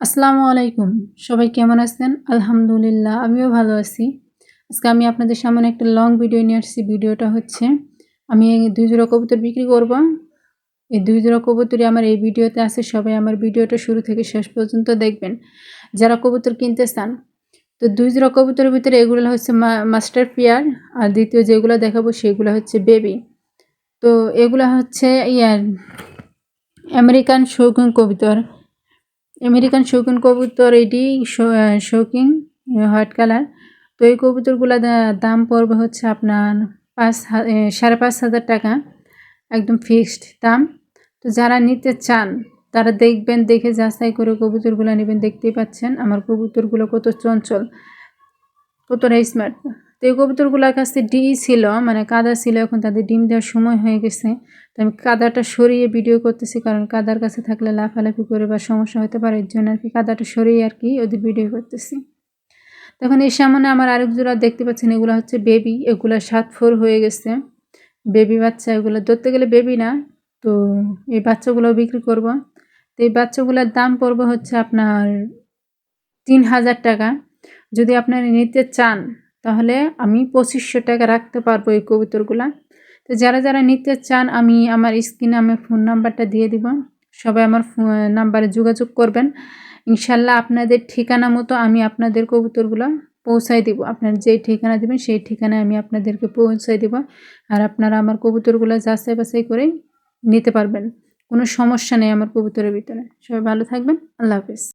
আসসালামু আলাইকুম। সবাই কেমন আছেন? আলহামদুলিল্লাহ আমিও ভালো আছি। আজকে আমি আপনাদের সামনে একটা লং ভিডিও নিয়ে আসছি। ভিডিওটা হচ্ছে আমি ২ জোড়া কবুতর বিক্রি করব। এই ২ জোড়া কবুতরই আমার এই ভিডিওতে আছে। সবাই আমার ভিডিওটা শুরু থেকে শেষ পর্যন্ত দেখবেন। যারা কবুতর কিনতে চান। তো ২ জোড়া কবুতরের ভিতরে এগুলো হচ্ছে মাস্টার পেয়ার আর দ্বিতীয় যেগুলো দেখাবো সেগুলো হচ্ছে বেবি। তো এগুলা হচ্ছে আমেরিকান শৌখিন কবুতর। আমেরিকান শৌখিন কবুতর এটি শৌখিন হোয়াইট কালার। তো এই কবুতরগুলো দাম পড়বে হচ্ছে আপনার 5,500 টাকা, একদম ফিক্সড দাম। তো যারা নিতে চান তারা দেখবেন, দেখে যাচাই করে কবুতরগুলো নেবেন। দেখতেই পাচ্ছেন আমার কবুতরগুলো কত চঞ্চল, কতটা স্মার্ট। তো এই কবুতরগুলোর কাছে ছিল, মানে কাদা ছিল, এখন তাদের ডিম দেওয়ার সময় হয়ে গেছে। তো আমি কাদাটা সরিয়ে ভিডিও করতেছি, কারণ কাদার কাছে থাকলে লাফালাফি করে বা সমস্যা হতে পারে, এর জন্য আর কি কাদাটা সরিয়ে আর কি ওদের ভিডিও করতেছি। তখন এর সামনে আমার আরেক জোড়া দেখতে পাচ্ছেন, এগুলো হচ্ছে বেবি। এগুলো 7 ফোর হয়ে গেছে, বেবি বাচ্চা। এগুলো ধরতে গেলে বেবি না, তো এই বাচ্চাগুলো বিক্রি করব। তো এই বাচ্চাগুলোর দাম পড়বে হচ্ছে আপনার 3,000 টাকা। যদি আপনারা নিতে চান তাহলে আমি 2500 টাকা রাখতে পারবো এই কবুতরগুলা। তো যারা যারা নিতে চান আমি আমার স্ক্রিনে আমার ফোন নাম্বারটা দিয়ে দিব। সবাই আমার নাম্বারে যোগাযোগ করবেন। ইনশাল্লাহ আপনাদের ঠিকানা মতো আমি আপনাদের কবুতরগুলো পৌঁছায় দিব। আপনারা যেই ঠিকানা দেবেন সেই ঠিকানায় আমি আপনাদেরকে পৌঁছায় দিব। আর আপনারা আমার কবুতরগুলো যাচাই বাছাই করে নিতে পারবেন। কোনো সমস্যা নেই আমার কবুতরের ভিতরে। সবাই ভালো থাকবেন। আল্লাহ হাফেজ।